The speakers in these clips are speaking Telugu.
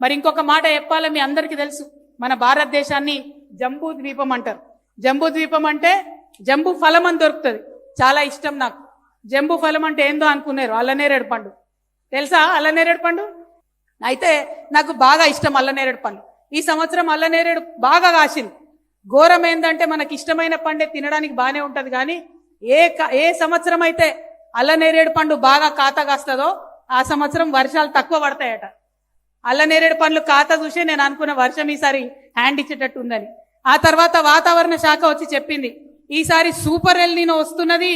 మరి ఇంకొక మాట చెప్పాలి, మీ అందరికీ తెలుసు, మన భారతదేశాన్ని జంబూ ద్వీపం అంటారు. జంబూ ద్వీపం అంటే జంబూ ఫలం అని దొరుకుతుంది, చాలా ఇష్టం నాకు. జంబూ ఫలం అంటే ఏందో అనుకున్నారు, అల్లనేరేడు పండు. తెలుసా అల్లనేరేడు పండు? అయితే నాకు బాగా ఇష్టం అల్లనేరేడు పండు. ఈ సంవత్సరం అల్లనేరేడు బాగా కాసింది. ఘోరం ఏంటంటే మనకి ఇష్టమైన పండే తినడానికి బాగానే ఉంటుంది, కానీ ఏ సంవత్సరం అయితే అల్లనేరేడు పండు బాగా కాత కాస్తుందో ఆ సంవత్సరం వర్షాలు తక్కువ పడతాయట. అల్లనేరేడు పండ్లు కాత చూసే నేను అనుకున్న వర్షం ఈసారి హ్యాండ్ ఇచ్చేటట్టు ఉందని. ఆ తర్వాత వాతావరణ శాఖ వచ్చి చెప్పింది, ఈసారి సూపర్ ఎల్ నీనో వస్తున్నది,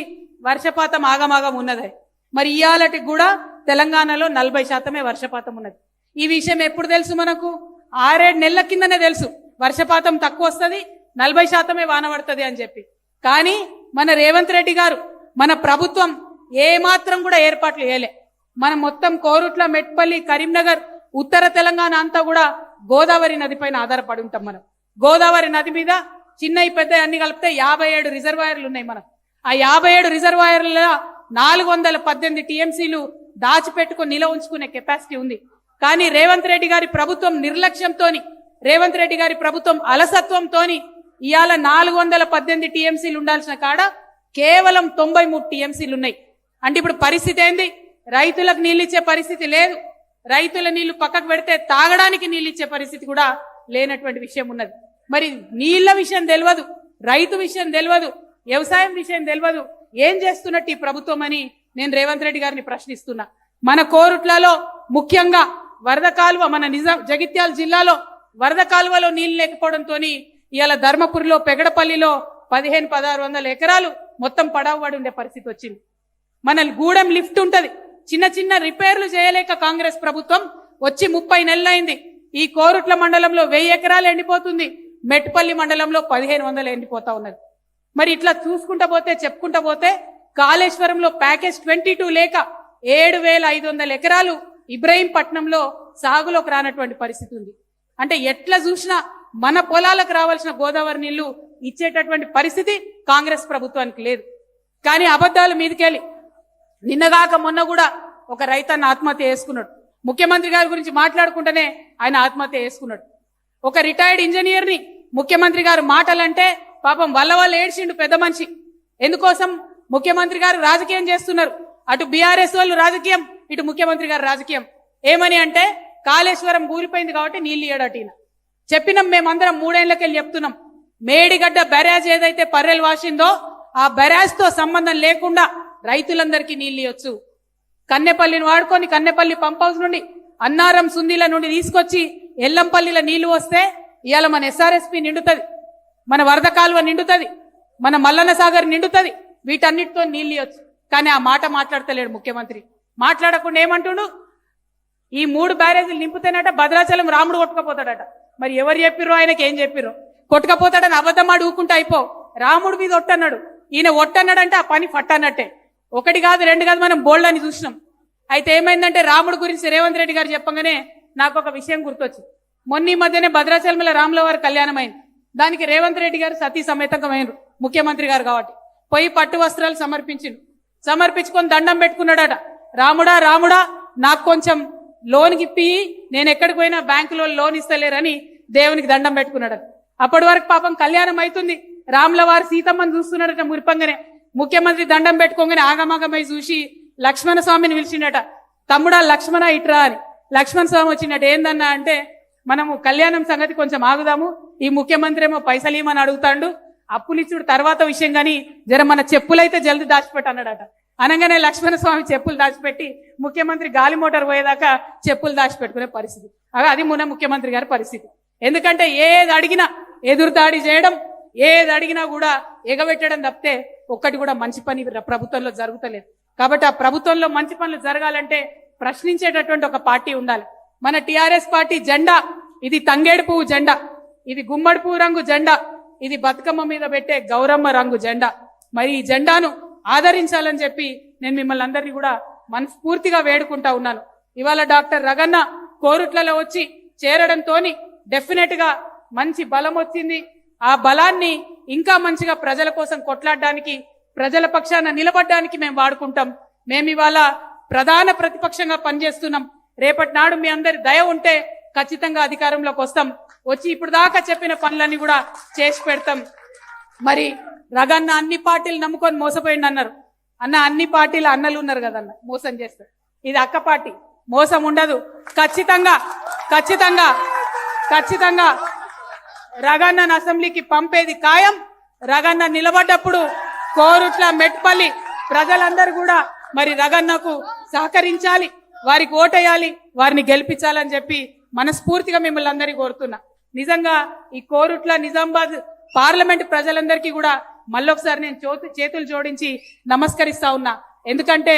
వర్షపాతం ఆగమాగం ఉన్నది. మరి ఇవాళకి కూడా తెలంగాణలో 40% వర్షపాతం ఉన్నది. ఈ విషయం ఎప్పుడు తెలుసు మనకు? 6-7 నెలల కిందనే తెలుసు వర్షపాతం తక్కువ వస్తుంది, 40% వాన పడుతుంది అని చెప్పి. కానీ మన రేవంత్ రెడ్డి గారు, మన ప్రభుత్వం ఏమాత్రం కూడా ఏర్పాట్లు చేయలే. మనం మొత్తం కోరుట్ల, మెట్పల్లి, కరీంనగర్, ఉత్తర తెలంగాణ అంతా కూడా గోదావరి నది పైన ఆధారపడి ఉంటాం. మనం గోదావరి నది మీద చిన్నవి పెద్ద అన్ని కలిపితే 57 రిజర్వాయర్లు ఉన్నాయి. మనం ఆ 57 రిజర్వాయర్ల 418 టీఎంసీలు దాచిపెట్టుకుని నిల్వ ఉంచుకునే కెపాసిటీ ఉంది. కానీ రేవంత్ రెడ్డి గారి ప్రభుత్వం నిర్లక్ష్యంతోని, రేవంత్ రెడ్డి గారి ప్రభుత్వం అలసత్వంతోని ఇవాళ 418 టీఎంసీలు ఉండాల్సిన కాడ కేవలం 93 టీఎంసీలు ఉన్నాయి. అంటే ఇప్పుడు పరిస్థితి ఏంది? రైతులకు నీళ్ళు ఇచ్చే పరిస్థితి లేదు. రైతుల నీళ్లు పక్కకు పెడితే తాగడానికి నీళ్ళు ఇచ్చే పరిస్థితి కూడా లేనటువంటి విషయం ఉన్నది. మరి నీళ్ల విషయం తెలియదు, రైతు విషయం తెలియదు, వ్యవసాయం విషయం తెలియదు, ఏం చేస్తున్నట్టు ఈ ప్రభుత్వం అని నేను రేవంత్ రెడ్డి గారిని ప్రశ్నిస్తున్నా. మన కోరుట్లలో ముఖ్యంగా వరద కాలువ, మన జగిత్యాల జిల్లాలో వరద కాలువలో నీళ్లు లేకపోవడంతో ఇవాళ ధర్మపురిలో, పెగడపల్లిలో 1500-1600 ఎకరాలు మొత్తం పడవబడి ఉండే పరిస్థితి వచ్చింది. మన గూడెం లిఫ్ట్ ఉంటది, చిన్న చిన్న రిపేర్లు చేయలేక కాంగ్రెస్ ప్రభుత్వం వచ్చి 30 నెలలైంది. ఈ కోరుట్ల మండలంలో 1000 ఎకరాలు ఎండిపోతుంది, మెట్పల్లి మండలంలో 1500 ఎండిపోతా ఉన్నది. మరి ఇట్లా చూసుకుంటా పోతే, చెప్పుకుంటా పోతే కాళేశ్వరంలో ప్యాకేజ్ 22 లేక 7500 ఎకరాలు ఇబ్రహీంపట్నంలో సాగులోకి రానటువంటి పరిస్థితి ఉంది. అంటే ఎట్లా చూసినా మన పొలాలకు రావాల్సిన గోదావరి నీళ్లు ఇచ్చేటటువంటి పరిస్థితి కాంగ్రెస్ ప్రభుత్వానికి లేదు. కానీ అబద్ధాలు మీదకెళ్ళి నిన్నగాక మొన్న కూడా ఒక రైతన్న ఆత్మహత్య చేసుకున్నాడు. ముఖ్యమంత్రి గారి గురించి మాట్లాడుకుంటేనే ఆయన ఆత్మహత్య చేసుకున్నాడు. ఒక రిటైర్డ్ ఇంజనీర్ని ముఖ్యమంత్రి గారు మాటలంటే పాపం వల్ల ఏడ్చిండు పెద్ద మనిషి. ఎందుకోసం? ముఖ్యమంత్రి గారు రాజకీయం చేస్తున్నారు, అటు బీఆర్ఎస్ వాళ్ళు రాజకీయం, ఇటు ముఖ్యమంత్రి గారు రాజకీయం. ఏమని అంటే కాళేశ్వరం కూలిపోయింది కాబట్టి నీళ్లు ఇయ్యడటీన చెప్పినాం. మేమందరం 3 ఏళ్లకెళ్ళి చెప్తున్నాం, మేడిగడ్డ బ్యారేజ్ ఏదైతే పర్రెలు వాసిందో ఆ బ్యారేజ్ తో సంబంధం లేకుండా రైతులందరికీ నీళ్లు ఇవ్వచ్చు. కన్నెపల్లిని వాడుకొని కన్నెపల్లి పంప్ హౌస్ నుండి, అన్నారం సుందీల నుండి తీసుకొచ్చి ఎల్లంపల్లిలో నీళ్లు వస్తే ఇవాళ మన ఎస్ఆర్ఎస్పి నిండుతుంది, మన వరద కాలువ నిండుతుంది, మన మల్లన్న సాగర్ నిండుతుంది. వీటన్నిటితో నీళ్లు ఇవ్వచ్చు. కానీ ఆ మాట మాట్లాడతలేడు ముఖ్యమంత్రి. మాట్లాడకుండా ఏమంటుడు? ఈ 3 బ్యారేజీలు నింపుతేనట భద్రాచలం రాముడు కొట్టుకపోతాడట. మరి ఎవరు చెప్పిర్రో, ఆయనకి ఏం చెప్పిర్రో? కొట్టుకపోతాడని అబద్ధమాడు ఊకుంటా అయిపో. రాముడు మీద ఒట్టన్నాడు, ఈయన ఒట్టన్నాడంటే ఆ పని ఫట్టన్నట్టే. 1 కాదు 2 కాదు, మనం బోల్డ్ అని చూసినాం. అయితే ఏమైందంటే రాముడు గురించి రేవంత్ రెడ్డి గారు చెప్పగానే నాకు ఒక విషయం గుర్తొచ్చింది. మొన్న ఈ మధ్యనే భద్రాచలంలో రాముల వారి కళ్యాణం అయింది. దానికి రేవంత్ రెడ్డి గారు సతీ సమేతంగా అయినరు, ముఖ్యమంత్రి గారు కాబట్టి. పోయి పట్టు వస్త్రాలు సమర్పించుకొని దండం పెట్టుకున్నాడట. రాముడా రాముడా నాకు కొంచెం లోన్ గిప్పి, నేను ఎక్కడికి పోయినా బ్యాంకులో లోన్ ఇస్తలేరని దేవునికి దండం పెట్టుకున్నాడట. అప్పటి వరకు పాపం కళ్యాణం అవుతుంది, రాముల వారు సీతమ్మని చూస్తున్నాడట మురిపంగానే. ముఖ్యమంత్రి దండం పెట్టుకోగానే ఆగమాగమై చూసి లక్ష్మణ స్వామిని పిలిచిండట. తమ్ముడా లక్ష్మణ ఇట్రా అని. లక్ష్మణ స్వామి వచ్చినట్టు ఏందన్నా అంటే, మనము కళ్యాణం సంగతి కొంచెం ఆగుదాము, ఈ ముఖ్యమంత్రి ఏమో పైసలు ఇవ్వమని అడుగుతాడు, అప్పులు ఇచ్చుడు తర్వాత విషయం, కానీ జర మన చెప్పులైతే జల్ది దాచిపెట్టి అన్నాడట. అనగానే లక్ష్మణ స్వామి చెప్పులు దాచిపెట్టి ముఖ్యమంత్రి గాలి మోటార్ పోయేదాకా చెప్పులు దాచిపెట్టుకునే పరిస్థితి. అది మన ముఖ్యమంత్రి గారి పరిస్థితి. ఎందుకంటే ఏది అడిగినా ఎదురుదాడి చేయడం, ఏది అడిగినా కూడా ఎగబెట్టడం తప్పితే ఒక్కటి కూడా మంచి పని ప్రభుత్వంలో జరుగుతలేదు. కాబట్టి ఆ ప్రభుత్వంలో మంచి పనులు జరగాలంటే ప్రశ్నించేటటువంటి ఒక పార్టీ ఉండాలి. మన టిఆర్ఎస్ పార్టీ జెండా ఇది తంగేడు పువ్వు జెండా, ఇది గుమ్మడి పువ్వు రంగు జెండా, ఇది బతుకమ్మ మీద పెట్టే గౌరమ్మ రంగు జెండా. మరి ఈ జెండాను ఆదరించాలని చెప్పి నేను మిమ్మల్ని అందరినీ కూడా మనస్ఫూర్తిగా వేడుకుంటా ఉన్నాను. ఇవాళ డాక్టర్ రగన్న కోరుట్లలో వచ్చి చేరడంతో డెఫినెట్ గా మంచి బలం వచ్చింది. ఆ బలాన్ని ఇంకా మంచిగా ప్రజల కోసం కొట్లాడడానికి, ప్రజల పక్షాన నిలబడడానికి మేము వాడుకుంటాం. మేము ఇవాళ ప్రధాన ప్రతిపక్షంగా పనిచేస్తున్నాం. రేపటి నాడు మీ అందరి దయ ఉంటే ఖచ్చితంగా అధికారంలోకి వస్తాం. వచ్చి ఇప్పుడు దాకా చెప్పిన పనులన్నీ కూడా చేసి పెడతాం. మరి రగన్న అన్ని పార్టీలు నమ్ముకొని మోసపోయింది అన్నారు. అన్న అన్ని పార్టీల అన్నలు ఉన్నారు కదన్న, మోసం చేస్తారు. ఇది అక్క పార్టీ, మోసం ఉండదు. ఖచ్చితంగా ఖచ్చితంగా ఖచ్చితంగా రగన్నను అసెంబ్లీకి పంపేది ఖాయం. రగన్న నిలబడ్డప్పుడు కోరుట్ల మెట్పల్లి ప్రజలందరూ కూడా మరి రగన్నకు సహకరించాలి, వారికి ఓటేయాలి, వారిని గెలిపించాలని చెప్పి మనస్ఫూర్తిగా మిమ్మల్ని అందరినీ కోరుతున్నా. నిజంగా ఈ కోరుట్ల నిజామాబాద్ పార్లమెంట్ ప్రజలందరికీ కూడా మళ్ళొకసారి నేను చేతులు జోడించి నమస్కరిస్తా ఉన్నా. ఎందుకంటే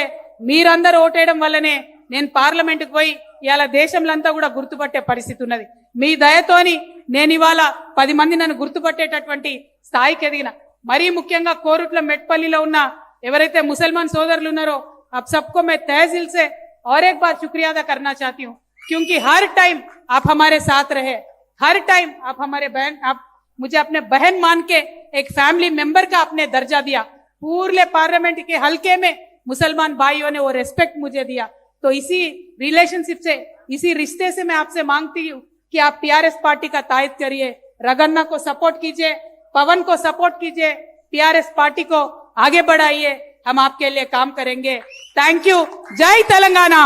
మీరందరూ ఓటేయడం వల్లనే నేను పార్లమెంటుకు పోయి ఇవాళ దేశంలో కూడా గుర్తుపట్టే పరిస్థితి ఉన్నది. మీ దయతోని నేను ఇవాళ 10 మంది నన్ను గుర్తుపట్టేటటువంటి స్థాయికి ఎదిగిన. మరీ ముఖ్యంగా కోరుట్ల మెట్పల్లిలో ఉన్న ఎవరైతే ముసల్మాన్ సోదరులు ఉన్నారో आप सबको मैं तहे दिल से और एक बार शुक्रिया अदा करना चाहती हूँ, क्योंकि हर टाइम आप हमारे साथ रहे, हर टाइम आप हमारे बहन, आप मुझे अपने बहन मान के एक फैमिली मेंबर का आपने दर्जा दिया. पूरे पार्लियामेंट के हल्के में मुसलमान भाइयों ने वो रेस्पेक्ट मुझे दिया. तो इसी रिलेशनशिप से, इसी रिश्ते से मैं आपसे मांगती हूँ कि आप टीआरएस पार्टी का तायद करिए, रगन्ना को सपोर्ट कीजिए, पवन को सपोर्ट कीजिए, टीआरएस पार्टी को आगे बढ़ाइए. हम आपके लिए काम करेंगे. Thank you. जय तेलंगाना.